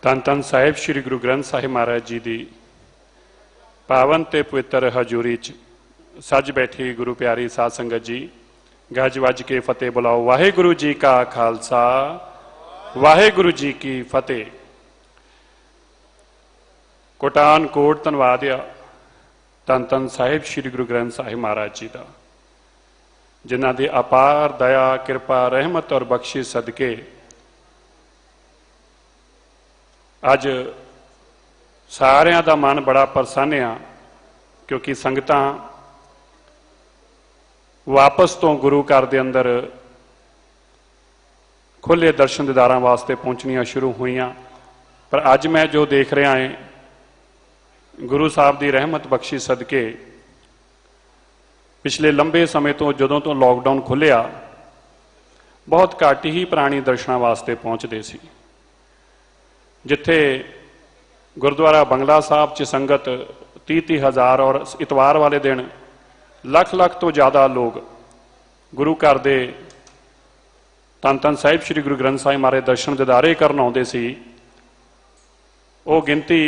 ਧੰਨ ਧੰਨ ਸਾਹਿਬ श्री गुरु ग्रंथ साहिब महाराज जी की पावन ते पवित्र हजूरी च सज बैठी गुरु प्यारी साध संगत जी, गज वज के फतेह बुलाओ। वाहिगुरु जी का खालसा, वाहिगुरु जी की फतेह। कोटान कोट धन्नवाद आ धੰਨ धੰन साहिब श्री गुरु ग्रंथ साहिब महाराज जी का, जिन्हां दी अपार दया कृपा रहमत और बख्शिश सदके अज सारियां दा मन बड़ा प्रसन्न आ, क्योंकि संगतां वापस तो गुरु घर दे अंदर खुले दर्शन दीदारां वास्ते पहुंचनियां शुरू हुईयां। पर अज मैं जो देख रहा है, गुरु साहब की रहमत बख्शी सदके पिछले लंबे समय तो जदों तो लॉकडाउन खुलिया बहुत घट ही प्राणी दर्शनां वास्ते पहुंचते सी। जिथे गुरुद्वारा बंगला साहब च संगत 30-30 हज़ार और इतवार वाले दिन लख लख तो ज़्यादा लोग गुरु घर दे धੰਨ धੰਨ साहिब श्री गुरु ग्रंथ साहिब महाराज दर्शन दीदारे करन आउंदे सी, वो गिनती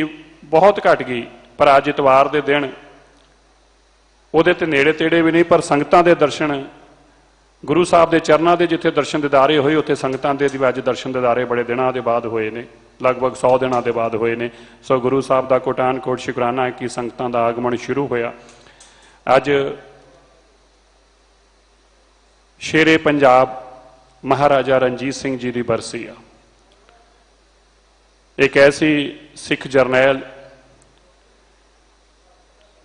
बहुत घट गई। पर अज इतवार के दिन उहदे ते नेड़े तेड़े भी नहीं, पर संगतां दे दर्शन गुरु साहब के चरणों के जिथे दर्शन दीदारे होए उत्थे संगतां दे अज दर्शन दीदारे बड़े दिनों के बाद होए ने, लगभग 100 दिनों के बाद होए ने। सो गुरु साहब का कोटान कोट शुकराना है कि संगतां का आगमन शुरू होया। अज शेरे पंजाब महाराजा रणजीत सिंह जी की बरसी आ। एक ऐसी सिख जरनैल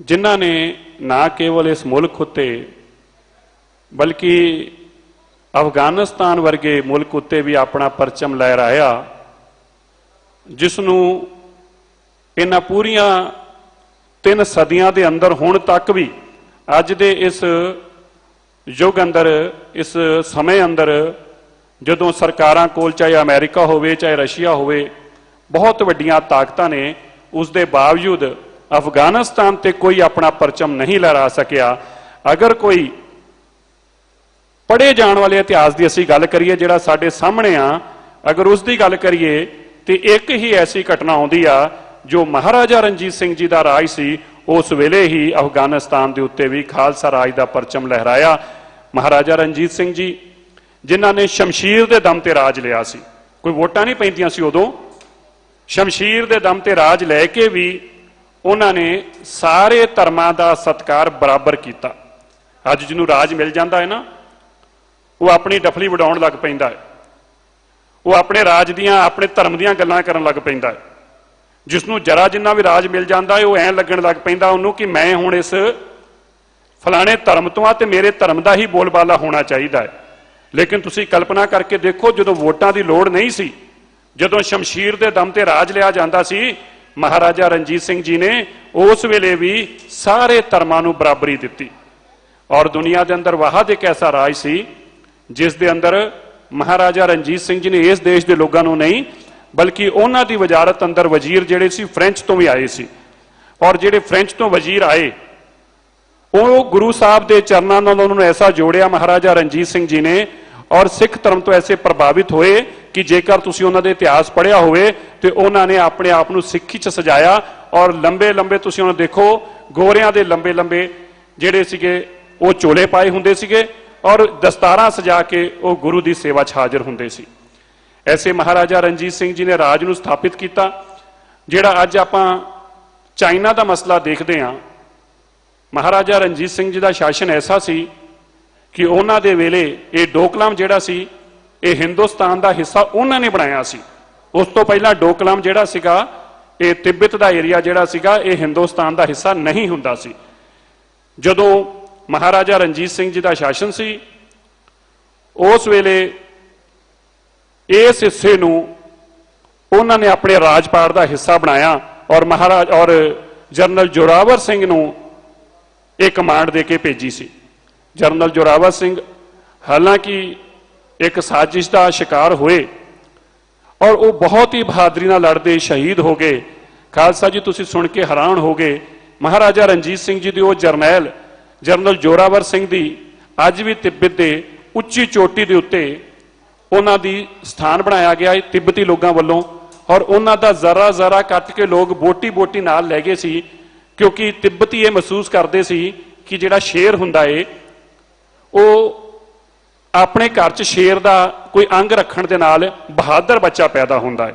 जिन्हां ने ना केवल इस मुल्क उत्ते बल्कि अफगानिस्तान वर्गे मुल्क उत्ते भी अपना परचम लहराया, जिसनों इन्हां पूरियां 3 सदियां दे अंदर हुण तक भी अज दे इस युग अंदर इस समय अंदर जदों सरकारां कोल चाहे अमेरिका होवे चाहे रशिया होवे बहुत वड्डियां ताकतां ने, उस दे बावजूद अफगानिस्तान ते कोई अपना परचम नहीं लहरा सकिया। अगर कोई पढ़े जाने वाले इतिहास की असीं गल करिए जिहड़ा साडे सामने आ, अगर उसकी गल करिए तो एक ही ऐसी घटना आउंदी आ जो महाराजा रणजीत सिंह जी का राज सी, उस वेले ही अफगानिस्तान के उत्ते भी खालसा राज का परचम लहराया। महाराजा रणजीत सिंह जी जिन्हां ने शमशीर के दम ते राज लिया सी, कोई वोटां नहीं पैंदियां सी उदों, शमशीर के दम ते राज लैके भी उन्होंने सारे धर्मां का सत्कार बराबर किया। अज जिन्हों राज मिल जाता है ना, वो अपनी डफली वडाउण लग पैंदा है, वो अपने राज दियां अपने धर्म दियां गल्लां करन लग पैंदा है। जिसनों जरा जिन्ना भी राज मिल जाता है वो ऐं लगन लग पैंदा उन्होंने कि मैं हुण इस फलाने धर्म तो आ ते मेरे धर्म का ही बोलबाला होना चाहिए है। लेकिन तुसीं कल्पना करके देखो, जदों वोटां की लोड़ नहीं सी, जदों शमशीर के दम ते राज लिया जाता सी, महाराजा रणजीत सिंह जी ने उस वेले भी सारे धर्मां नूं बराबरी दिती। और दुनिया के अंदर वाहद एक ऐसा राज सी जिस दे अंदर महाराजा रणजीत सिंह जी ने इस देश के लोगों को नहीं बल्कि उन्हां दी वजारत अंदर वजीर जिहड़े सी फ्रेंच तो भी आए सी, और जिहड़े फ्रेंच तो वजीर आए वो गुरु साहब के चरणों नाल उन्होंने ऐसा जोड़िया महाराजा रणजीत सिंह जी ने, और सिख धर्म तो ऐसे प्रभावित होए कि जेकर तुसीं उन्हां दे इतिहास पढ़िया होवे तो उन्होंने अपने आप नूं सिक्खी च सजाया। और लंबे लंबे तुसीं उन्हें देखो गोरियां दे लंबे लंबे जिहड़े सीगे वो चोले पाए हुंदे सीगे और दस्तारां सजा के वो गुरु की सेवा च हाजिर हुंदे सी। ऐसे महाराजा रणजीत सिंह जी ने राज नूं स्थापित किया। जिहड़ा अज आपां चाइना का मसला देखते हैं, महाराजा रणजीत सिंह जी का शासन ऐसा सी कि उन्हां दे वेले ये डोकलाम जिहड़ा सी ये हिंदुस्तान का हिस्सा उन्होंने बनाया सी। उस तो पहला डोकलाम जिहड़ा सीगा ये तिब्बत का एरिया जिहड़ा सीगा ये हिंदुस्तान का हिस्सा नहीं हुंदा सी। जदों महाराजा रणजीत सिंह जी का शासन सी उस वेले इस हिस्से नूं उन्होंने अपने राजपाट का हिस्सा बनाया और महाराज और जनरल जोरावर सिंह नूं एक कमांड दे के भेजी सी। जनरल जोरावर सिंह हालांकि एक साजिश का शिकार हुए और वो बहुत ही बहादरी नाल लड़ते शहीद हो गए। खालसा जी तुसीं सुन के हैरान हो गए, महाराजा रणजीत सिंह जी दी वो जरनैल जनरल जोरावर सिंह दी अज भी तिब्बत के उच्ची चोटी के उत्ते उन्हां दी स्थान बनाया गया है तिब्बती लोगों वालों। ਔਰ ਉਹਨਾਂ ਦਾ ਜ਼ਰਾ ਜ਼ਰਾ ਕੱਟ ਕੇ ਲੋਕ ਬੋਟੀ ਬੋਟੀ ਨਾਲ ਲੈ ਗਏ ਸੀ, ਕਿਉਂਕਿ ਤਿੱਬਤੀ ਇਹ ਮਹਿਸੂਸ ਕਰਦੇ ਸੀ ਕਿ ਜਿਹੜਾ ਸ਼ੇਰ ਹੁੰਦਾ ਏ ਉਹ ਆਪਣੇ ਘਰ 'ਚ ਸ਼ੇਰ ਦਾ ਕੋਈ ਅੰਗ ਰੱਖਣ ਦੇ ਨਾਲ ਬਹਾਦਰ ਬੱਚਾ ਪੈਦਾ ਹੁੰਦਾ ਹੈ।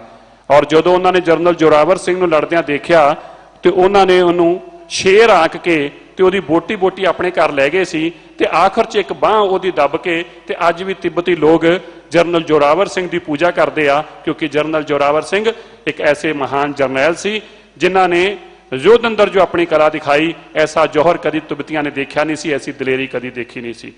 ਔਰ ਜਦੋਂ ਉਹਨਾਂ ਨੇ ਜਨਰਲ ਜ਼ੋਰਾਵਰ ਸਿੰਘ ਨੂੰ ਲੜਦਿਆਂ ਦੇਖਿਆ ਤੇ ਉਹਨਾਂ ਨੇ ਉਹਨੂੰ ਸ਼ੇਰ ਆਂਕ ਕੇ ਤੇ ਉਹਦੀ ਬੋਟੀ ਬੋਟੀ ਆਪਣੇ ਘਰ ਲੈ ਗਏ ਸੀ, ਤੇ ਆਖਰ 'ਚ ਇੱਕ ਬਾਂਹ ਉਹਦੀ ਦੱਬ ਕੇ ਤੇ ਅੱਜ ਵੀ ਤਿੱਬਤੀ ਲੋਕ ਜਨਰਲ ਜ਼ੋਰਾਵਰ ਸਿੰਘ ਦੀ ਪੂਜਾ ਕਰਦੇ ਆ, ਕਿਉਂਕਿ ਜਨਰਲ ਜ਼ੋਰਾਵਰ ਸਿੰਘ ਇੱਕ ਐਸੇ ਮਹਾਨ ਜਰਨੈਲ ਸੀ ਜਿਨ੍ਹਾਂ ਨੇ ਯੁੱਧ ਅੰਦਰ ਜੋ ਆਪਣੀ ਕਲਾ ਦਿਖਾਈ, ਐਸਾ ਜੌਹਰ ਕਦੀ ਤਿੱਬਤੀਆਂ ਨੇ ਦੇਖਿਆ ਨਹੀਂ ਸੀ, ਐਸੀ ਦਲੇਰੀ ਕਦੀ ਦੇਖੀ ਨਹੀਂ ਸੀ।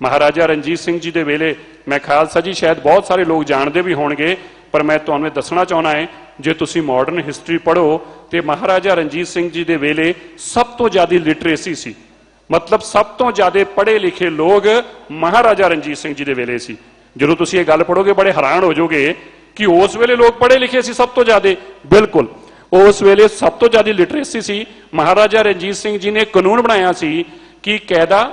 ਮਹਾਰਾਜਾ ਰਣਜੀਤ ਸਿੰਘ ਜੀ ਦੇ ਵੇਲੇ ਮੈਂ ਖਾਲਸਾ ਜੀ ਸ਼ਾਇਦ ਬਹੁਤ ਸਾਰੇ ਲੋਕ ਜਾਣਦੇ ਵੀ ਹੋਣਗੇ, ਪਰ ਮੈਂ ਤੁਹਾਨੂੰ ਇਹ ਦੱਸਣਾ ਚਾਹੁੰਦਾ ਹੈ, ਜੇ ਤੁਸੀਂ ਮਾਡਰਨ ਹਿਸਟਰੀ ਪੜ੍ਹੋ ਤੇ ਮਹਾਰਾਜਾ ਰਣਜੀਤ ਸਿੰਘ ਜੀ ਦੇ ਵੇਲੇ ਸਭ ਤੋਂ ਜ਼ਿਆਦਾ ਲਿਟਰੇਸੀ ਸੀ, ਮਤਲਬ ਸਭ ਤੋਂ ਜ਼ਿਆਦਾ ਪੜ੍ਹੇ ਲਿਖੇ ਲੋਕ ਮਹਾਰਾਜਾ ਰਣਜੀਤ ਸਿੰਘ ਜੀ ਦੇ ਵੇਲੇ ਸੀ। ਜਦੋਂ ਤੁਸੀਂ ਇਹ ਗੱਲ ਪੜ੍ਹੋਗੇ ਬੜੇ ਹੈਰਾਨ ਹੋ ਜਾਓਗੇ ਕਿ ਉਸ ਵੇਲੇ ਲੋਕ ਪੜ੍ਹੇ ਲਿਖੇ ਸੀ ਸਭ ਤੋਂ ਜ਼ਿਆਦਾ। ਬਿਲਕੁਲ ਉਸ ਵੇਲੇ ਸਭ ਤੋਂ ਜ਼ਿਆਦਾ ਲਿਟਰੇਸੀ ਸੀ। ਮਹਾਰਾਜਾ ਰਣਜੀਤ ਸਿੰਘ ਜੀ ਨੇ ਕਾਨੂੰਨ ਬਣਾਇਆ ਸੀ ਕਿ ਕਾਇਦਾ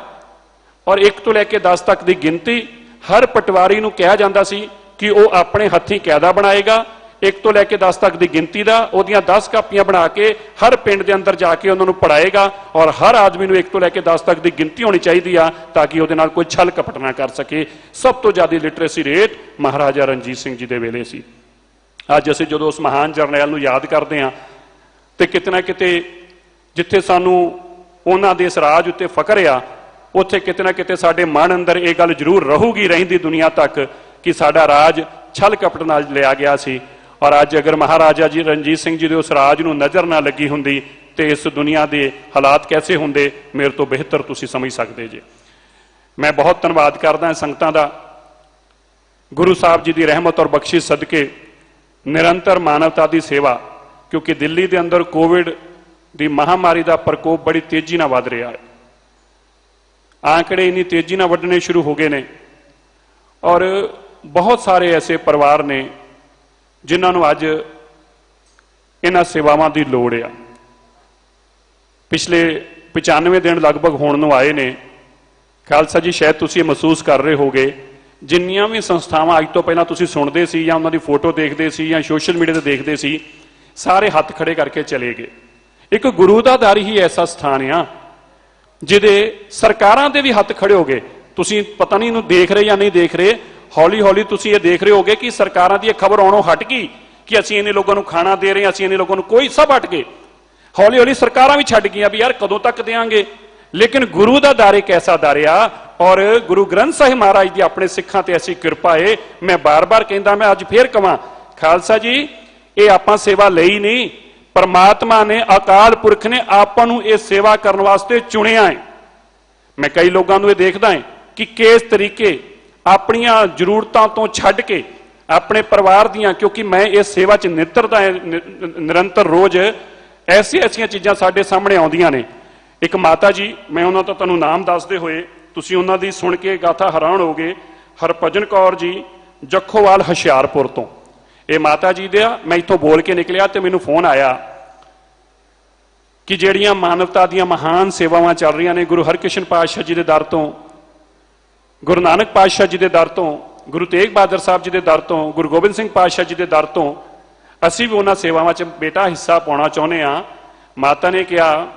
ਔਰ 1 ਤੋਂ ਲੈ ਕੇ 10 ਤੱਕ ਦੀ ਗਿਣਤੀ ਹਰ ਪਟਵਾਰੀ ਨੂੰ ਕਿਹਾ ਜਾਂਦਾ ਸੀ ਕਿ ਉਹ ਆਪਣੇ ਹੱਥੀਂ ਕਾਇਦਾ ਬਣਾਏਗਾ, 1 ਤੋਂ ਲੈ ਕੇ 10 ਤੱਕ ਦੀ ਗਿਣਤੀ ਦਾ, ਉਹਦੀਆਂ 10 ਕਾਪੀਆਂ ਬਣਾ ਕੇ ਹਰ ਪਿੰਡ ਦੇ ਅੰਦਰ ਜਾ ਕੇ ਉਹਨਾਂ ਨੂੰ ਪੜ੍ਹਾਏਗਾ, ਔਰ ਹਰ ਆਦਮੀ ਨੂੰ 1 ਤੋਂ ਲੈ ਕੇ 10 ਤੱਕ ਦੀ ਗਿਣਤੀ ਹੋਣੀ ਚਾਹੀਦੀ ਆ ਤਾਂ ਕਿ ਉਹਦੇ ਨਾਲ ਕੋਈ ਛਲ ਕਪਟ ਨਾ ਕਰ ਸਕੇ। ਸਭ ਤੋਂ ਜ਼ਿਆਦਾ ਲਿਟਰੇਸੀ ਰੇਟ ਮਹਾਰਾਜਾ ਰਣਜੀਤ ਸਿੰਘ ਜੀ ਦੇ ਵੇਲੇ ਸੀ। ਅੱਜ ਅਸੀਂ ਜਦੋਂ ਉਸ ਮਹਾਨ ਜਰਨੈਲ ਨੂੰ ਯਾਦ ਕਰਦੇ ਹਾਂ ਤੇ ਕਿਤੇ ਨਾ ਕਿਤੇ ਜਿੱਥੇ ਸਾਨੂੰ ਉਹਨਾਂ ਦੇ ਇਸ ਰਾਜ ਉੱਤੇ ਫਖਰ ਆ, ਉੱਥੇ ਕਿਤੇ ਨਾ ਕਿਤੇ ਸਾਡੇ ਮਨ ਅੰਦਰ ਇਹ ਗੱਲ ਜ਼ਰੂਰ ਰਹੂਗੀ ਰਹਿੰਦੀ ਦੁਨੀਆ ਤੱਕ ਕਿ ਸਾਡਾ ਰਾਜ ਛਲ ਕਪਟ ਨਾਲ ਲਿਆ ਗਿਆ ਸੀ। ਔਰ ਅੱਜ ਅਗਰ ਮਹਾਰਾਜਾ ਜੀ ਰਣਜੀਤ ਸਿੰਘ ਜੀ ਦੇ ਉਸ ਰਾਜ ਨੂੰ ਨਜ਼ਰ ਨਾ ਲੱਗੀ ਹੁੰਦੀ ਤੇ ਇਸ ਦੁਨੀਆ ਦੇ ਹਾਲਾਤ ਕੈਸੇ ਹੁੰਦੇ, ਮੇਰੇ ਤੋਂ ਬਿਹਤਰ ਤੁਸੀਂ ਸਮਝ ਸਕਦੇ ਜੇ। ਮੈਂ ਬਹੁਤ ਧੰਨਵਾਦ ਕਰਦਾ ਸੰਗਤਾਂ ਦਾ, ਗੁਰੂ ਸਾਹਿਬ ਜੀ ਦੀ ਰਹਿਮਤ ਔਰ ਬਖਸ਼ਿਸ਼ ਸਦਕੇ ਨਿਰੰਤਰ ਮਾਨਵਤਾ ਦੀ ਸੇਵਾ, ਕਿਉਂਕਿ ਦਿੱਲੀ ਦੇ ਅੰਦਰ ਕੋਵਿਡ ਦੀ ਮਹਾਮਾਰੀ ਦਾ ਪ੍ਰਕੋਪ ਬੜੀ ਤੇਜ਼ੀ ਨਾਲ ਵੱਧ ਰਿਹਾ ਹੈ। ਆંકੜੇ ਇੰਨੀ ਤੇਜ਼ੀ ਨਾਲ ਵੱਧਣੇ ਸ਼ੁਰੂ ਹੋ ਗਏ ਨੇ ਔਰ ਬਹੁਤ ਸਾਰੇ ਐਸੇ ਪਰਿਵਾਰ ਨੇ ਜਿਨ੍ਹਾਂ ਨੂੰ ਅੱਜ ਇਹਨਾਂ ਸੇਵਾਵਾਂ ਦੀ ਲੋੜ ਆ। ਪਿਛਲੇ 95 ਦਿਨ ਲਗਭਗ ਹੋਣ ਨੂੰ ਆਏ ਨੇ। ਖਾਲਸਾ ਜੀ ਸ਼ਾਇਦ ਤੁਸੀਂ ਇਹ ਮਹਿਸੂਸ ਕਰ ਰਹੇ ਹੋਗੇ, ਜਿੰਨੀਆਂ ਵੀ ਸੰਸਥਾਵਾਂ ਅੱਜ ਤੋਂ ਪਹਿਲਾਂ ਤੁਸੀਂ ਸੁਣਦੇ ਸੀ ਜਾਂ ਉਹਨਾਂ ਦੀ ਫੋਟੋ ਦੇਖਦੇ ਸੀ ਜਾਂ ਸੋਸ਼ਲ ਮੀਡੀਆ ਤੇ ਦੇਖਦੇ ਸੀ, ਸਾਰੇ ਹੱਥ ਖੜੇ ਕਰਕੇ ਚਲੇ ਗਏ। ਇੱਕ ਗੁਰੂ ਦਾ ਦਰ ਹੀ ਐਸਾ ਸਥਾਨ ਆ ਜਿਹਦੇ ਸਰਕਾਰਾਂ ਦੇ ਵੀ ਹੱਥ ਖੜੇ ਹੋ ਗਏ। ਤੁਸੀਂ ਪਤਾ ਨਹੀਂ ਇਹਨੂੰ ਦੇਖ ਰਹੇ ਜਾਂ ਨਹੀਂ ਦੇਖ ਰਹੇ, ਹੌਲੀ ਹੌਲੀ ਤੁਸੀਂ ਇਹ ਦੇਖ ਰਹੇ ਹੋਗੇ ਕਿ ਸਰਕਾਰਾਂ ਦੀ ਇਹ ਖਬਰ ਆਉਣੋਂ ਹਟ ਗਈ ਕਿ ਅਸੀਂ ਇਹਨੇ ਲੋਕਾਂ ਨੂੰ ਖਾਣਾ ਦੇ ਰਹੇ ਹਾਂ, ਅਸੀਂ ਇਹਨੇ ਲੋਕਾਂ ਨੂੰ, ਕੋਈ ਸਭ ਹਟ ਗਏ। ਹੌਲੀ ਹੌਲੀ ਸਰਕਾਰਾਂ ਵੀ ਛੱਡ ਗਈਆਂ ਵੀ ਯਾਰ ਕਦੋਂ ਤੱਕ ਦੇਾਂਗੇ। ਲੇਕਿਨ ਗੁਰੂ ਦਾ ਦਰ ਇੱਕ ਐਸਾ ਦਰ ਆ, ਔਰ ਗੁਰੂ ਗ੍ਰੰਥ ਸਾਹਿਬ ਮਹਾਰਾਜ ਦੀ ਆਪਣੇ ਸਿੱਖਾਂ ਤੇ ਐਸੀ ਕਿਰਪਾ ਏ। ਮੈਂ ਬਾਰ-ਬਾਰ ਕਹਿੰਦਾ, ਮੈਂ ਅੱਜ ਫੇਰ ਕਵਾਂ, ਖਾਲਸਾ ਜੀ ਇਹ ਆਪਾਂ ਸੇਵਾ ਲਈ ਨਹੀਂ, ਪਰਮਾਤਮਾ ਨੇ, ਅਕਾਲ ਪੁਰਖ ਨੇ ਆਪਾਂ ਨੂੰ ਇਹ ਸੇਵਾ ਕਰਨ ਵਾਸਤੇ ਚੁਣਿਆ ਹੈ। ਮੈਂ ਕਈ ਲੋਕਾਂ ਨੂੰ ਇਹ ਦੇਖਦਾ ਹਾਂ ਕਿ ਕਿਸ ਤਰੀਕੇ ਆਪਣੀਆਂ ਜ਼ਰੂਰਤਾਂ ਤੋਂ ਛੱਡ ਕੇ ਆਪਣੇ ਪਰਿਵਾਰ ਦੀਆਂ, ਕਿਉਂਕਿ ਮੈਂ ਇਸ ਸੇਵਾ 'ਚ ਨਿੱਤਰਦਾ ਨਿਰੰਤਰ ਰੋਜ਼ ਐਸੀਆਂ ਚੀਜ਼ਾਂ ਸਾਡੇ ਸਾਹਮਣੇ ਆਉਂਦੀਆਂ ਨੇ। ਇੱਕ ਮਾਤਾ ਜੀ, ਮੈਂ ਉਹਨਾਂ ਤੋਂ ਤੁਹਾਨੂੰ ਨਾਮ ਦੱਸਦੇ ਹੋਏ ਤੁਸੀਂ ਉਹਨਾਂ ਦੀ ਸੁਣ ਕੇ ਗਾਥਾ ਹੈਰਾਨ ਹੋਗੇ, ਹਰਭਜਨ ਕੌਰ ਜੀ, ਜੱਖੋਵਾਲ ਹੁਸ਼ਿਆਰਪੁਰ ਤੋਂ। ਇਹ ਮਾਤਾ ਜੀ ਦੇ ਆ, ਮੈਂ ਇੱਥੋਂ ਬੋਲ ਕੇ ਨਿਕਲਿਆ ਤੇ ਮੈਨੂੰ ਫੋਨ ਆਇਆ ਕਿ ਜਿਹੜੀਆਂ ਮਾਨਵਤਾ ਦੀਆਂ ਮਹਾਨ ਸੇਵਾਵਾਂ ਚੱਲ ਰਹੀਆਂ ਨੇ ਗੁਰੂ ਹਰਕ੍ਰਿਸ਼ਨ ਪਾਤਸ਼ਾਹ ਜੀ ਦੇ ਦਰ ਤੋਂ, ਗੁਰੂ ਨਾਨਕ ਪਾਤਸ਼ਾਹ ਜੀ ਦੇ ਦਰ ਤੋਂ, ਗੁਰੂ ਤੇਗ ਬਹਾਦਰ ਸਾਹਿਬ ਜੀ ਦੇ ਦਰ ਤੋਂ, ਗੁਰੂ ਗੋਬਿੰਦ ਸਿੰਘ ਪਾਤਸ਼ਾਹ ਜੀ ਦੇ ਦਰ ਤੋਂ, ਅਸੀਂ ਵੀ ਉਹਨਾਂ ਸੇਵਾਵਾਂ 'ਚ ਬੇਟਾ ਹਿੱਸਾ ਪਾਉਣਾ ਚਾਹੁੰਦੇ ਹਾਂ। ਮਾਤਾ ਨੇ ਕਿਹਾ,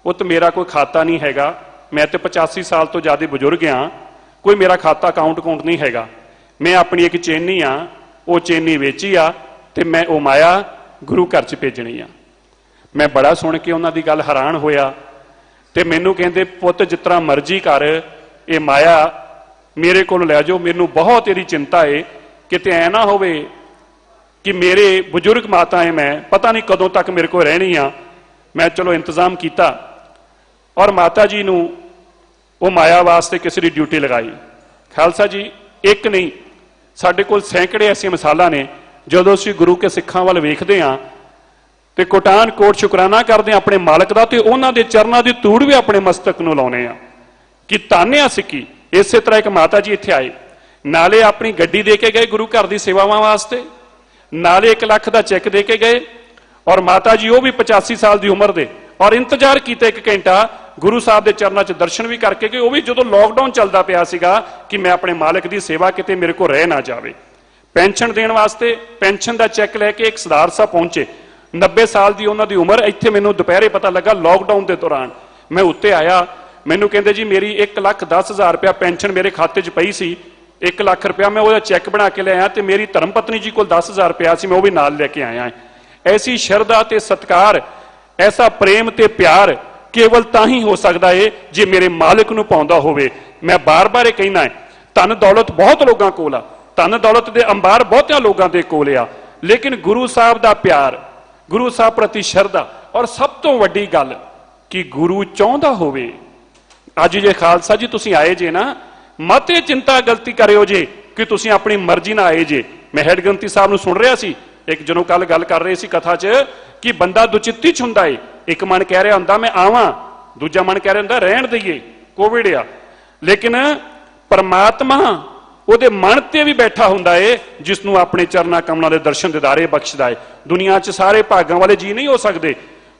ਉਹ ਤਾਂ ਮੇਰਾ ਕੋਈ ਖਾਤਾ ਨਹੀਂ ਹੈਗਾ, ਮੈਂ ਤੇ 85 ਸਾਲ ਤੋਂ ਜ਼ਿਆਦਾ ਬਜ਼ੁਰਗ ਹਾਂ, ਕੋਈ ਮੇਰਾ ਖਾਤਾ ਅਕਾਊਂਟ ਨਹੀਂ ਹੈਗਾ। ਮੈਂ ਆਪਣੀ ਇੱਕ ਚੇਨੀ ਆ, ਉਹ ਚੇਨੀ ਵੇਚੀ ਆ ਤੇ ਮੈਂ ਉਹ ਮਾਇਆ ਗੁਰੂ ਘਰ 'ਚ ਭੇਜਣੀ ਆ। ਮੈਂ ਬੜਾ ਸੁਣ ਕੇ ਉਹਨਾਂ ਦੀ ਗੱਲ ਹੈਰਾਨ ਹੋਇਆ ਤੇ ਮੈਨੂੰ ਕਹਿੰਦੇ, ਪੁੱਤ ਜਿਸ ਤਰ੍ਹਾਂ ਮਰਜ਼ੀ ਕਰ, ਇਹ ਮਾਇਆ ਮੇਰੇ ਕੋਲ ਲੈ ਜਾਓ, ਮੈਨੂੰ ਬਹੁਤ ਇਹਦੀ ਚਿੰਤਾ ਏ, ਕਿਤੇ ਐ ਨਾ ਹੋਵੇ ਕਿ ਮੇਰੇ ਬਜ਼ੁਰਗ ਮਾਤਾ ਏ, ਮੈਂ ਪਤਾ ਨਹੀਂ ਕਦੋਂ ਤੱਕ ਮੇਰੇ ਕੋਲ ਰਹਿਣੀ ਆ। ਮੈਂ ਚਲੋ ਇੰਤਜ਼ਾਮ ਕੀਤਾ ਔਰ ਮਾਤਾ ਜੀ ਨੂੰ ਉਹ ਮਾਇਆ ਵਾਸਤੇ ਕਿਸੇ ਦੀ ਡਿਊਟੀ ਲਗਾਈ। ਖਾਲਸਾ ਜੀ ਇੱਕ ਨਹੀਂ, ਸਾਡੇ ਕੋਲ ਸੈਂਕੜੇ ਐਸੀਆਂ ਮਿਸਾਲਾਂ ਨੇ। ਜਦੋਂ ਅਸੀਂ ਗੁਰੂ ਕੇ ਸਿੱਖਾਂ ਵੱਲ ਵੇਖਦੇ ਹਾਂ ਤੇ ਕੋਟਾਨ ਕੋਟ ਸ਼ੁਕਰਾਨਾ ਕਰਦੇ ਹਾਂ ਆਪਣੇ ਮਾਲਕ ਦਾ, ਤੇ ਉਹਨਾਂ ਦੇ ਚਰਨਾਂ ਦੀ ਧੂੜ ਵੀ ਆਪਣੇ ਮਸਤਕ ਨੂੰ ਲਾਉਨੇ ਆ ਕਿ ਧੰਨਿਆ ਸਿੱਖੀ। ਇਸੇ ਤਰ੍ਹਾਂ ਇੱਕ ਮਾਤਾ ਜੀ ਇੱਥੇ ਆਏ, ਨਾਲੇ ਆਪਣੀ ਗੱਡੀ ਦੇ ਕੇ ਗਏ ਗੁਰੂ ਘਰ ਦੀ ਸੇਵਾਵਾਂ ਵਾਸਤੇ, ਨਾਲੇ 1 ਲੱਖ ਦਾ ਚੈੱਕ ਦੇ ਕੇ ਗਏ। ਔਰ ਮਾਤਾ ਜੀ ਉਹ ਵੀ 85 ਸਾਲ ਦੀ ਉਮਰ ਦੇ, ਔਰ ਇੰਤਜ਼ਾਰ ਕੀਤਾ 1 ਘੰਟਾ ਗੁਰੂ ਸਾਹਿਬ ਦੇ ਚਰਨਾਂ 'ਚ ਦਰਸ਼ਨ ਵੀ ਕਰਕੇ ਗਏ। ਉਹ ਵੀ ਜਦੋਂ ਲੋਕਡਾਊਨ ਚੱਲਦਾ ਪਿਆ ਸੀਗਾ ਕਿ ਮੈਂ ਆਪਣੇ ਮਾਲਕ ਦੀ ਸੇਵਾ ਕਿਤੇ ਮੇਰੇ ਕੋਲ ਰਹਿ ਨਾ ਜਾਵੇ। ਪੈਨਸ਼ਨ ਦੇਣ ਵਾਸਤੇ ਪੈਨਸ਼ਨ ਦਾ ਚੈੱਕ ਲੈ ਕੇ ਇੱਕ ਸਰਦਾਰ ਸਾਹਿਬ ਪਹੁੰਚੇ, 90 ਸਾਲ ਦੀ ਉਹਨਾਂ ਦੀ ਉਮਰ। ਇੱਥੇ ਮੈਨੂੰ ਦੁਪਹਿਰੇ ਪਤਾ ਲੱਗਾ ਲੋਕਡਾਊਨ ਦੇ ਦੌਰਾਨ। ਮੈਂ ਉੱਤੇ ਆਇਆ, ਮੈਨੂੰ ਕਹਿੰਦੇ ਜੀ ਮੇਰੀ 1,10,000 ਰੁਪਇਆ ਪੈਨਸ਼ਨ ਮੇਰੇ ਖਾਤੇ 'ਚ ਪਈ ਸੀ, 1 ਲੱਖ ਰੁਪਇਆ ਮੈਂ ਉਹਦਾ ਚੈੱਕ ਬਣਾ ਕੇ ਲਿਆਇਆ, ਤੇ ਮੇਰੀ ਧਰਮ ਪਤਨੀ ਜੀ ਕੋਲ 10,000 ਰੁਪਇਆ ਸੀ, ਮੈਂ ਉਹ ਵੀ ਨਾਲ ਲੈ ਕੇ ਆਇਆ। ਐਸੀ ਸ਼ਰਧਾ ਤੇ ਸਤਿਕਾਰ, ਐਸਾ ਪ੍ਰੇਮ ਤੇ ਪਿਆਰ ਕੇਵਲ ਤਾਂ ਹੀ ਹੋ ਸਕਦਾ ਏ ਜੇ ਮੇਰੇ ਮਾਲਕ ਨੂੰ ਪਾਉਂਦਾ ਹੋਵੇ। ਮੈਂ ਬਾਰ-ਬਾਰ ਇਹ ਕਹਿਣਾ ਹੈ, ਧਨ ਦੌਲਤ ਬਹੁਤ ਲੋਕਾਂ ਕੋਲ ਆ, ਧਨ ਦੌਲਤ ਦੇ ਅੰਬਾਰ ਬਹੁਤਿਆਂ ਲੋਕਾਂ ਦੇ ਕੋਲ ਆ, ਲੇਕਿਨ ਗੁਰੂ ਸਾਹਿਬ ਦਾ ਪਿਆਰ, ਗੁਰੂ ਸਾਹਿਬ ਪ੍ਰਤੀ ਸ਼ਰਧਾ, ਔਰ ਸਭ ਤੋਂ ਵੱਡੀ ਗੱਲ ਕਿ ਗੁਰੂ ਚਾਹੁੰਦਾ ਹੋਵੇ। ਅੱਜ ਜੇ ਖਾਲਸਾ ਜੀ ਤੁਸੀਂ ਆਏ ਜੇ ਨਾ, ਮਤ ਇਹ ਚਿੰਤਾ ਗਲਤੀ ਕਰਿਓ ਜੇ ਕਿ ਤੁਸੀਂ ਆਪਣੀ ਮਰਜ਼ੀ ਨਾਲ ਆਏ ਜੇ। ਮੈਂ ਹੈਡ ਗ੍ਰੰਥੀ ਸਾਹਿਬ ਨੂੰ ਸੁਣ ਰਿਹਾ ਸੀ, ਇੱਕ ਜਦੋਂ ਕੱਲ ਗੱਲ ਕਰ ਰਹੇ ਸੀ ਕਥਾ 'ਚ ਕਿ ਬੰਦਾ ਦੁਚਿੱਤੀ 'ਚ ਹੁੰਦਾ ਏ। ਇੱਕ ਮਨ ਕਹਿ ਰਿਹਾ ਹੁੰਦਾ ਮੈਂ ਆਵਾਂ, ਦੂਜਾ ਮਨ ਕਹਿ ਰਿਹਾ ਹੁੰਦਾ ਰਹਿਣ ਦਈਏ, ਕੋਵਿਡ ਆ। ਲੇਕਿਨ ਪਰਮਾਤਮਾ ਉਹਦੇ ਮਨ ਤੇ ਵੀ ਬੈਠਾ ਹੁੰਦਾ ਏ ਜਿਸ ਨੂੰ ਆਪਣੇ ਚਰਨਾਂ ਕਮਲਾਂ ਦੇ ਦਰਸ਼ਨ ਦਿਦਾਰੇ ਬਖਸ਼ਦਾ ਏ। ਦੁਨੀਆ 'ਚ ਸਾਰੇ ਭਾਗਾਂ ਵਾਲੇ ਜੀ ਨਹੀਂ ਹੋ ਸਕਦੇ।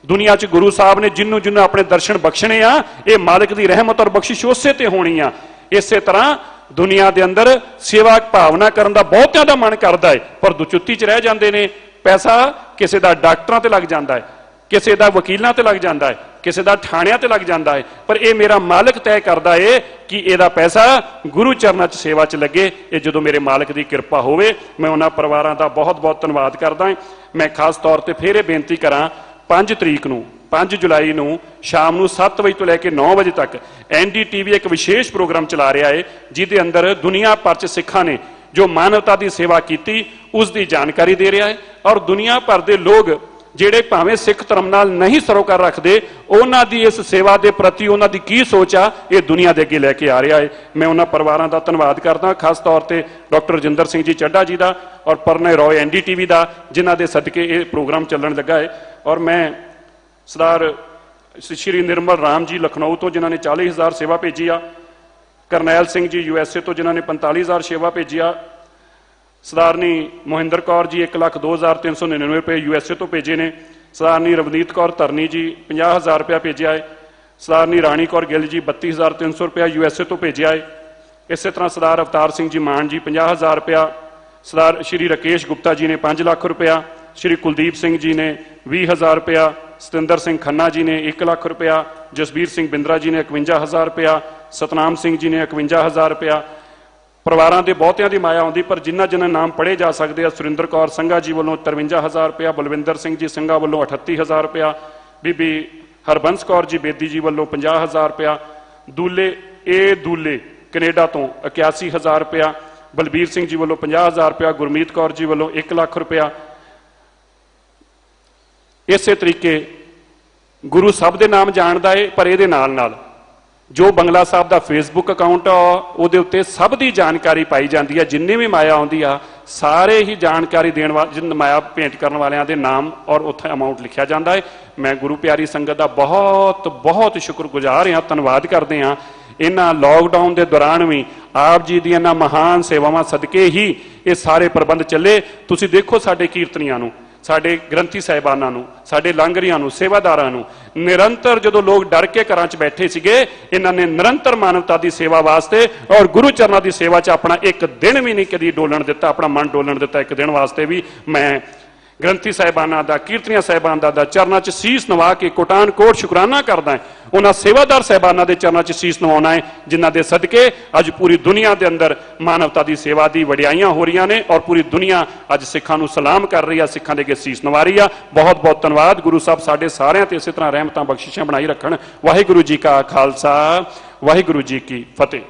ਦੁਨੀਆ 'ਚ ਗੁਰੂ ਸਾਹਿਬ ਨੇ ਜਿਹਨੂੰ ਆਪਣੇ ਦਰਸ਼ਨ ਬਖਸ਼ਣੇ ਆ, ਇਹ ਮਾਲਕ ਦੀ ਰਹਿਮਤ ਔਰ ਬਖਸ਼ਿਸ਼ ਉਸੇ ਤੇ ਹੋਣੀ ਆ। ਇਸੇ ਤਰ੍ਹਾਂ ਦੁਨੀਆ ਦੇ ਅੰਦਰ ਸੇਵਾ ਭਾਵਨਾ ਕਰਨ ਦਾ ਬਹੁਤਿਆਂ ਦਾ ਮਨ ਕਰਦਾ ਹੈ, ਪਰ ਦੁਚੁੱਤੀ 'ਚ ਰਹਿ ਜਾਂਦੇ ਨੇ। ਪੈਸਾ ਕਿਸੇ ਦਾ ਡਾਕਟਰਾਂ ਤੇ ਲੱਗ ਜਾਂਦਾ ਹੈ, ਕਿਸੇ ਦਾ ਵਕੀਲਾਂ ਤੇ ਲੱਗ ਜਾਂਦਾ ਹੈ, ਕਿਸੇ ਦਾ ਥਾਣਿਆਂ ਤੇ ਲੱਗ ਜਾਂਦਾ ਹੈ, ਪਰ ਇਹ ਮੇਰਾ ਮਾਲਕ ਤੈਅ ਕਰਦਾ ਏ ਕਿ ਇਹਦਾ ਪੈਸਾ ਗੁਰੂ ਚਰਨਾਂ 'ਚ ਸੇਵਾ 'ਚ ਲੱਗੇ। ਇਹ ਜਦੋਂ ਮੇਰੇ ਮਾਲਕ ਦੀ ਕਿਰਪਾ ਹੋਵੇ। ਮੈਂ ਉਹਨਾਂ ਪਰਿਵਾਰਾਂ ਦਾ ਬਹੁਤ ਬਹੁਤ ਧੰਨਵਾਦ ਕਰਦਾ ਹਾਂ। ਮੈਂ ਖਾਸ ਤੌਰ ਤੇ ਫਿਰ ਇਹ ਬੇਨਤੀ ਕਰਾਂ, 5 ਤਰੀਕ ਨੂੰ 5 ਜੁਲਾਈ ਨੂੰ ਸ਼ਾਮ ਨੂੰ 7 ਵਜੇ ਤੋਂ ਲੈ ਕੇ 9 ਵਜੇ ਤੱਕ NDTV ਇੱਕ ਵਿਸ਼ੇਸ਼ ਪ੍ਰੋਗਰਾਮ ਚਲਾ ਰਿਹਾ ਹੈ, ਜਿਹਦੇ ਅੰਦਰ ਦੁਨੀਆ ਭਰ 'ਚ ਸਿੱਖਾਂ ਨੇ ਜੋ ਮਾਨਵਤਾ ਦੀ ਸੇਵਾ ਕੀਤੀ ਉਸ ਦੀ ਜਾਣਕਾਰੀ ਦੇ ਰਿਹਾ ਹੈ। ਔਰ ਦੁਨੀਆ ਭਰ ਦੇ ਲੋਕ ਜਿਹੜੇ ਭਾਵੇਂ ਸਿੱਖ ਧਰਮ ਨਾਲ ਨਹੀਂ ਸਰੋਕਾਰ ਰੱਖਦੇ, ਉਹਨਾਂ ਦੀ ਇਸ ਸੇਵਾ ਦੇ ਪ੍ਰਤੀ ਉਹਨਾਂ ਦੀ ਕੀ ਸੋਚ ਆ, ਇਹ ਦੁਨੀਆ ਦੇ ਅੱਗੇ ਲੈ ਕੇ ਆ ਰਿਹਾ ਹੈ। ਮੈਂ ਉਹਨਾਂ ਪਰਿਵਾਰਾਂ ਦਾ ਧੰਨਵਾਦ ਕਰਦਾ, ਖਾਸ ਤੌਰ ਤੇ ਡਾਕਟਰ ਰਜਿੰਦਰ ਸਿੰਘ ਜੀ ਚੱਡਾ ਜੀ ਦਾ ਔਰ ਪਰਨੇ ਰੋਏ NDTV ਦਾ, ਜਿਨ੍ਹਾਂ ਦੇ ਸਦਕੇ ਇਹ ਪ੍ਰੋਗਰਾਮ ਚੱਲਣ ਲੱਗਾ ਹੈ। ਔਰ ਮੈਂ ਸਰਦਾਰ ਸ਼੍ਰੀ ਨਿਰਮਲ ਰਾਮ ਜੀ ਲਖਨਊ ਤੋਂ, ਜਿਨ੍ਹਾਂ ਨੇ 40,000 ਸੇਵਾ ਭੇਜੀ ਆ, ਕਰਨੈਲ ਸਿੰਘ ਜੀ USA ਤੋਂ, ਜਿਨ੍ਹਾਂ ਨੇ 45,000 ਸੇਵਾ ਭੇਜੀ ਆ, ਸਰਦਾਰਨੀ ਮੋਹਿੰਦਰ ਕੌਰ ਜੀ 1,02,399 ਰੁਪਏ USA ਤੋਂ ਭੇਜੇ ਨੇ, ਸਰਦਾਰਨੀ ਰਵਨੀਤ ਕੌਰ ਧਰਨੀ ਜੀ 50,000 ਰੁਪਇਆ ਭੇਜਿਆ ਹੈ, ਸਰਦਾਰਨੀ ਰਾਣੀ ਕੌਰ ਗਿੱਲ ਜੀ 32,300 ਰੁਪਇਆ USA ਤੋਂ ਭੇਜਿਆ ਹੈ। ਇਸੇ ਤਰ੍ਹਾਂ ਸਰਦਾਰ ਅਵਤਾਰ ਸਿੰਘ ਜੀ ਮਾਨ ਜੀ 50,000 ਰੁਪਇਆ, ਸਰਦਾਰ ਸ਼੍ਰੀ ਰਾਕੇਸ਼ ਗੁਪਤਾ ਜੀ ਨੇ 5 ਲੱਖ ਰੁਪਇਆ, ਸ਼੍ਰੀ ਕੁਲਦੀਪ ਸਿੰਘ ਜੀ ਨੇ 20,000 ਰੁਪਇਆ, ਸਤਿੰਦਰ ਸਿੰਘ ਖੰਨਾ ਜੀ ਨੇ 1 ਲੱਖ ਰੁਪਇਆ, ਜਸਬੀਰ ਸਿੰਘ ਬਿੰਦਰਾ ਜੀ ਨੇ 51,000 ਰੁਪਇਆ, ਸਤਨਾਮ ਸਿੰਘ ਜੀ ਨੇ 51,000 ਰੁਪਇਆ। ਪਰਿਵਾਰਾਂ ਦੇ ਬਹੁਤਿਆਂ ਦੀ ਮਾਇਆ ਆਉਂਦੀ, ਪਰ ਜਿਨ੍ਹਾਂ ਨਾਮ ਪੜ੍ਹੇ ਜਾ ਸਕਦੇ ਆ, ਸੁਰਿੰਦਰ ਕੌਰ ਸੰਘਾ ਜੀ ਵੱਲੋਂ 53,000 ਰੁਪਇਆ, ਬਲਵਿੰਦਰ ਸਿੰਘ ਜੀ ਸੰਘਾ ਵੱਲੋਂ 38,000 ਰੁਪਇਆ, ਬੀਬੀ ਹਰਬੰਸ ਕੌਰ ਜੀ ਬੇਦੀ ਜੀ ਵੱਲੋਂ 50,000 ਰੁਪਇਆ, ਦੂਲੇ ਕੈਨੇਡਾ ਤੋਂ 81,000 ਰੁਪਇਆ, ਬਲਬੀਰ ਸਿੰਘ ਜੀ ਵੱਲੋਂ 50,000 ਰੁਪਇਆ, ਗੁਰਮੀਤ ਕੌਰ ਜੀ ਵੱਲੋਂ 1 ਲੱਖ ਰੁਪਇਆ। ਇਸੇ ਤਰੀਕੇ ਗੁਰੂ ਸਾਹਿਬ ਦੇ ਨਾਮ ਜਾਣਦਾ ਏ, ਪਰ ਇਹਦੇ ਨਾਲ ਨਾਲ ਜੋ ਬੰਗਲਾ ਸਾਹਿਬ ਦਾ ਫੇਸਬੁੱਕ ਅਕਾਊਂਟ ਆ, ਉਹਦੇ ਉੱਤੇ ਸਭ ਦੀ ਜਾਣਕਾਰੀ ਪਾਈ ਜਾਂਦੀ ਹੈ। ਜਿੰਨੀ ਵੀ ਮਾਇਆ ਆਉਂਦੀ ਆ, ਸਾਰੇ ਹੀ ਜਾਣਕਾਰੀ ਦੇਣ ਵਾਲੇ, ਮਾਇਆ ਭੇਂਟ ਕਰਨ ਵਾਲਿਆਂ ਦੇ ਨਾਮ ਔਰ ਉੱਥੇ ਅਮਾਊਂਟ ਲਿਖਿਆ ਜਾਂਦਾ ਹੈ। ਮੈਂ ਗੁਰੂ ਪਿਆਰੀ ਸੰਗਤ ਦਾ ਬਹੁਤ ਬਹੁਤ ਸ਼ੁਕਰਗੁਜ਼ਾਰ ਹਾਂ, ਧੰਨਵਾਦ ਕਰਦੇ ਹਾਂ। ਇਹਨਾਂ ਲਾਕਡਾਊਨ ਦੇ ਦੌਰਾਨ ਵੀ ਆਪ ਜੀ ਦੀਆਂ ਇਹਨਾਂ ਮਹਾਨ ਸੇਵਾਵਾਂ ਸਦਕੇ ਹੀ ਇਹ ਸਾਰੇ ਪ੍ਰਬੰਧ ਚੱਲੇ। ਤੁਸੀਂ ਦੇਖੋ ਸਾਡੇ ਕੀਰਤਨੀਆਂ ਨੂੰ, ਸਾਡੇ ਗ੍ਰੰਥੀ ਸਾਹਿਬਾਨਾਂ ਨੂੰ, ਸਾਡੇ ਲਾਂਗਰੀਆਂ ਨੂੰ, ਸੇਵਾਦਾਰਾਂ ਨੂੰ ਨਿਰੰਤਰ, ਜਦੋਂ ਲੋਕ ਡਰ ਕੇ ਘਰਾਂ 'ਚ ਬੈਠੇ ਸੀਗੇ, ਇਹਨਾਂ ਨੇ ਨਿਰੰਤਰ ਮਾਨਵਤਾ ਦੀ ਸੇਵਾ ਵਾਸਤੇ ਔਰ ਗੁਰੂ ਚਰਨਾਂ ਦੀ ਸੇਵਾ 'ਚ ਆਪਣਾ ਇੱਕ ਦਿਨ ਵੀ ਨਹੀਂ ਕਦੀ ਡੋਲਣ ਦਿੱਤਾ, ਆਪਣਾ ਮਨ ਡੋਲਣ ਦਿੱਤਾ। ਇੱਕ ਦਿਨ ਵਾਸਤੇ ਵੀ ਮੈਂ ਗ੍ਰੰਥੀ ਸਾਹਿਬਾਨਾਂ ਦਾ, ਕੀਰਤਨੀਆਂ ਸਾਹਿਬਾਨਾਂ ਦਾ ਚਰਨਾਂ 'ਚ ਸੀਸ ਨਵਾ ਕੇ ਕੋਟਾਨ ਕੋਟ ਸ਼ੁਕਰਾਨਾ ਕਰਦਾ। ਉਹਨਾਂ ਸੇਵਾਦਾਰ ਸਾਹਿਬਾਨਾਂ ਦੇ ਚਰਨਾਂ 'ਚ ਸੀਸ ਨਵਾਉਣਾ ਹੈ, ਜਿਨ੍ਹਾਂ ਦੇ ਸਦਕੇ ਅੱਜ ਪੂਰੀ ਦੁਨੀਆ ਦੇ ਅੰਦਰ ਮਾਨਵਤਾ ਦੀ ਸੇਵਾ ਦੀ ਵਡਿਆਈਆਂ ਹੋ ਰਹੀਆਂ ਨੇ ਔਰ ਪੂਰੀ ਦੁਨੀਆ ਅੱਜ ਸਿੱਖਾਂ ਨੂੰ ਸਲਾਮ ਕਰ ਰਹੀ ਆ, ਸਿੱਖਾਂ ਦੇ ਅੱਗੇ ਸੀਸ ਨਵਾ ਰਹੀ ਆ। ਬਹੁਤ ਬਹੁਤ ਧੰਨਵਾਦ। ਗੁਰੂ ਸਾਹਿਬ ਸਾਡੇ ਸਾਰਿਆਂ ਤੇ ਇਸੇ ਤਰ੍ਹਾਂ ਰਹਿਮਤਾਂ ਬਖਸ਼ਿਸ਼ਾਂ ਬਣਾਈ ਰੱਖਣ। ਵਾਹਿਗੁਰੂ ਜੀ ਕਾ ਖਾਲਸਾ, ਵਾਹਿਗੁਰੂ ਜੀ ਕੀ ਫਤਿਹ।